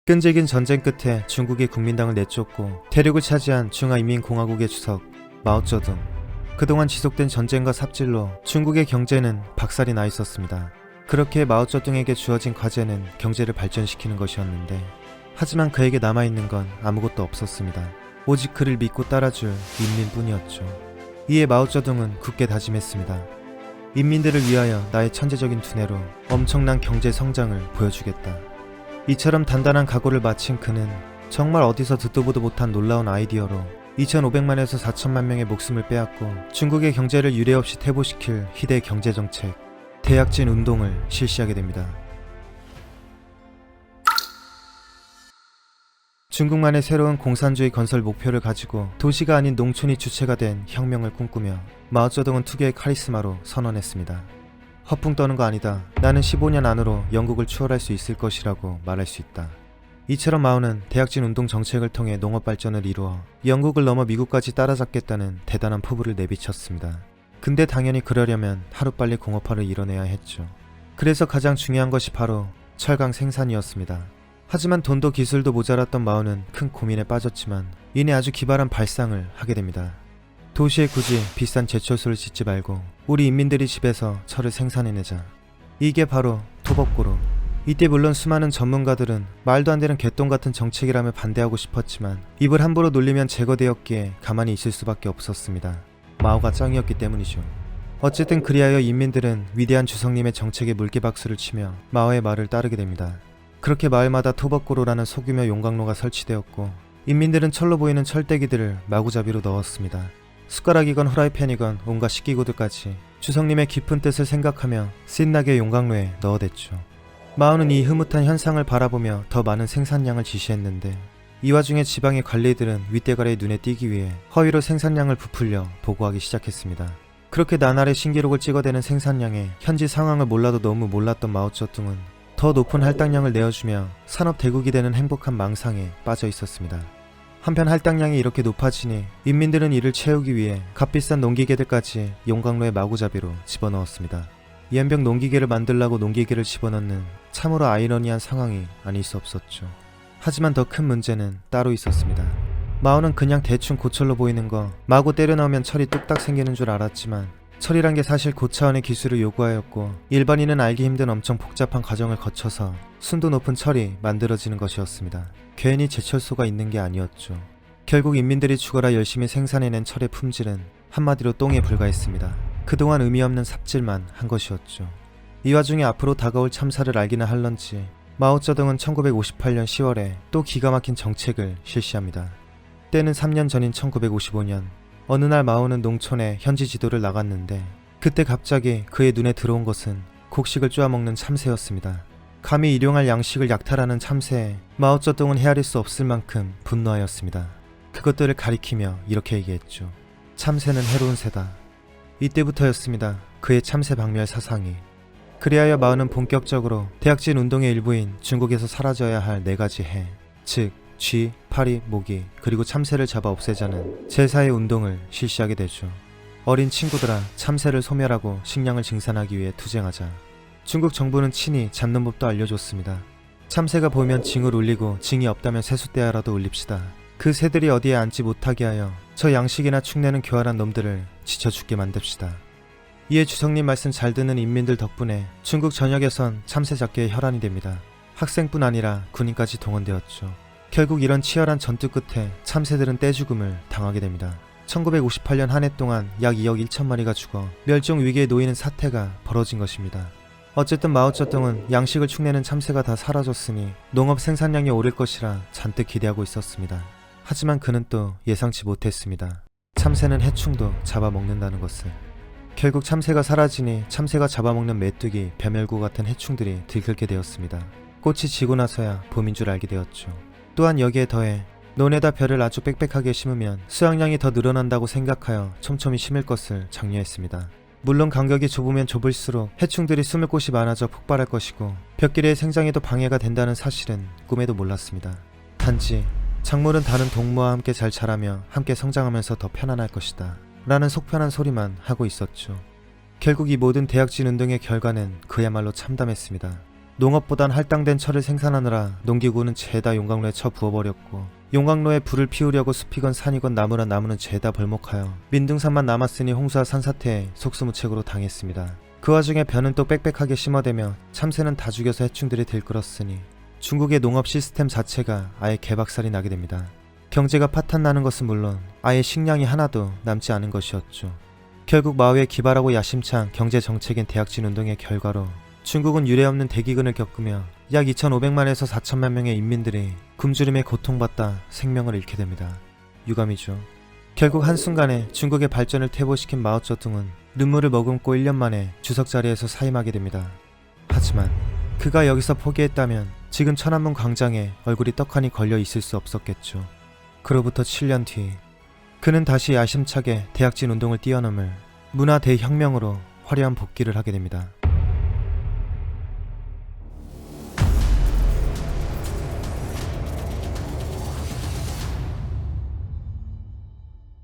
끈질긴 전쟁 끝에 중국이 국민당을 내쫓고 대륙을 차지한 중화인민공화국의 주석 마오쩌둥. 그동안 지속된 전쟁과 삽질로 중국의 경제는 박살이 나 있었습니다. 그렇게 마오쩌둥에게 주어진 과제는 경제를 발전시키는 것이었는데, 하지만 그에게 남아있는 건 아무것도 없었습니다. 오직 그를 믿고 따라줄 인민뿐이었죠. 이에 마오쩌둥은 굳게 다짐했습니다. 인민들을 위하여 나의 천재적인 두뇌로 엄청난 경제 성장을 보여주겠다. 이처럼 단단한 각오를 마친 그는 정말 어디서 듣도 보도 못한 놀라운 아이디어로 2500만에서 4000만 명의 목숨을 빼앗고 중국의 경제를 유례없이 퇴보시킬 희대 경제정책 대약진 운동을 실시하게 됩니다. 중국만의 새로운 공산주의 건설 목표를 가지고 도시가 아닌 농촌이 주체가 된 혁명을 꿈꾸며 마오쩌둥은 투개의 카리스마로 선언했습니다. 허풍 떠는 거 아니다. 나는 15년 안으로 영국을 추월할 수 있을 것이라고 말할 수 있다. 이처럼 마오는 대약진 운동 정책을 통해 농업 발전을 이루어 영국을 넘어 미국까지 따라잡겠다는 대단한 포부를 내비쳤습니다. 근데 당연히 그러려면 하루빨리 공업화를 이뤄내야 했죠. 그래서 가장 중요한 것이 바로 철강 생산이었습니다. 하지만 돈도 기술도 모자랐던 마오는 큰 고민에 빠졌지만 이내 아주 기발한 발상을 하게 됩니다. 도시에 굳이 비싼 제철소를 짓지 말고 우리 인민들이 집에서 철을 생산해내자. 이게 바로 토벅고로. 이때 물론 수많은 전문가들은 말도 안 되는 개똥 같은 정책이라며 반대하고 싶었지만 입을 함부로 놀리면 제거되었기에 가만히 있을 수밖에 없었습니다. 마오가 짱이었기 때문이죠. 어쨌든 그리하여 인민들은 위대한 주석님의 정책에 물개박수를 치며 마오의 말을 따르게 됩니다. 그렇게 마을마다 토벅고로라는 소규모 용광로가 설치되었고 인민들은 철로 보이는 철대기들을 마구잡이로 넣었습니다. 숟가락이건 후라이팬이건 온갖 식기구들까지 주석님의 깊은 뜻을 생각하며 신나게 용광로에 넣어댔죠. 마오는 이 흐뭇한 현상을 바라보며 더 많은 생산량을 지시했는데, 이 와중에 지방의 관리들은 윗대가리의 눈에 띄기 위해 허위로 생산량을 부풀려 보고하기 시작했습니다. 그렇게 나날의 신기록을 찍어대는 생산량에 현지 상황을 몰라도 너무 몰랐던 마오쩌둥은 더 높은 할당량을 내어주며 산업 대국이 되는 행복한 망상에 빠져 있었습니다. 한편 할당량이 이렇게 높아지니 인민들은 이를 채우기 위해 값비싼 농기계들까지 용광로에 마구잡이로 집어넣었습니다. 이연병 농기계를 만들라고 농기계를 집어넣는 참으로 아이러니한 상황이 아닐 수 없었죠. 하지만 더 큰 문제는 따로 있었습니다. 마오는 그냥 대충 고철로 보이는 거 마구 때려 넣으면 철이 뚝딱 생기는 줄 알았지만 철이란 게 사실 고차원의 기술을 요구하였고 일반인은 알기 힘든 엄청 복잡한 과정을 거쳐서 순도 높은 철이 만들어지는 것이었습니다. 괜히 제철소가 있는 게 아니었죠. 결국 인민들이 죽어라 열심히 생산해낸 철의 품질은 한마디로 똥에 불과했습니다. 그동안 의미 없는 삽질만 한 것이었죠. 이 와중에 앞으로 다가올 참사를 알기나 할런지 마오쩌둥은 1958년 10월에 또 기가 막힌 정책을 실시합니다. 때는 3년 전인 1955년 어느 날 마오는 농촌에 현지 지도를 나갔는데 그때 갑자기 그의 눈에 들어온 것은 곡식을 쪼아먹는 참새였습니다. 감히 일용할 양식을 약탈하는 참새에 마오쩌둥은 헤아릴 수 없을 만큼 분노하였습니다. 그것들을 가리키며 이렇게 얘기했죠. 참새는 해로운 새다. 이때부터였습니다. 그의 참새 박멸 사상이. 그리하여 마오는 본격적으로 대약진 운동의 일부인 중국에서 사라져야 할 4가지 해, 즉 쥐, 파리, 모기, 그리고 참새를 잡아 없애자는 제4의 운동을 실시하게 되죠. 어린 친구들아, 참새를 소멸하고 식량을 증산하기 위해 투쟁하자. 중국 정부는 친히 잡는 법도 알려줬습니다. 참새가 보이면 징을 울리고 징이 없다면 세숫대야라도 울립시다. 그 새들이 어디에 앉지 못하게 하여 저 양식이나 축내는 교활한 놈들을 지쳐 죽게 만듭시다. 이에 주석님 말씀 잘 듣는 인민들 덕분에 중국 전역에선 참새 잡기의 혈안이 됩니다. 학생뿐 아니라 군인까지 동원되었죠. 결국 이런 치열한 전투 끝에 참새들은 떼죽음을 당하게 됩니다. 1958년 한 해 동안 약 2억 1천 마리가 죽어 멸종 위기에 놓이는 사태가 벌어진 것입니다. 어쨌든 마오쩌둥은 양식을 축내는 참새가 다 사라졌으니 농업 생산량이 오를 것이라 잔뜩 기대하고 있었습니다. 하지만 그는 또 예상치 못했습니다. 참새는 해충도 잡아먹는다는 것을. 결국 참새가 사라지니 참새가 잡아먹는 메뚜기, 벼멸구 같은 해충들이 들끓게 되었습니다. 꽃이 지고 나서야 봄인 줄 알게 되었죠. 또한 여기에 더해 논에다 벼를 아주 빽빽하게 심으면 수확량이 더 늘어난다고 생각하여 촘촘히 심을 것을 장려했습니다. 물론 간격이 좁으면 좁을수록 해충들이 숨을 곳이 많아져 폭발할 것이고 벼끼리의 생장에도 방해가 된다는 사실은 꿈에도 몰랐습니다. 단지 작물은 다른 동무와 함께 잘 자라며 함께 성장하면서 더 편안할 것이다 라는 속편한 소리만 하고 있었죠. 결국 이 모든 대약진 운동의 결과는 그야말로 참담했습니다. 농업보단 할당된 철을 생산하느라 농기구는 죄다 용광로에 쳐 부어버렸고, 용광로에 불을 피우려고 숲이건 산이건 나무란 나무는 죄다 벌목하여 민둥산만 남았으니 홍수와 산사태에 속수무책으로 당했습니다. 그 와중에 벼는 또 빽빽하게 심어대며 참새는 다 죽여서 해충들이 들끓었으니 중국의 농업 시스템 자체가 아예 개박살이 나게 됩니다. 경제가 파탄나는 것은 물론 아예 식량이 하나도 남지 않은 것이었죠. 결국 마오의 기발하고 야심찬 경제정책인 대약진 운동의 결과로 중국은 유례없는 대기근을 겪으며 약 2,500만에서 4천만 명의 인민들이 굶주림에 고통받다 생명을 잃게 됩니다. 유감이죠. 결국 한순간에 중국의 발전을 퇴보시킨 마오쩌둥은 눈물을 머금고 1년 만에 주석 자리에서 사임하게 됩니다. 하지만 그가 여기서 포기했다면 지금 천안문 광장에 얼굴이 떡하니 걸려 있을 수 없었겠죠. 그로부터 7년 뒤 그는 다시 야심차게 대약진 운동을 뛰어넘을 문화 대혁명으로 화려한 복귀를 하게 됩니다.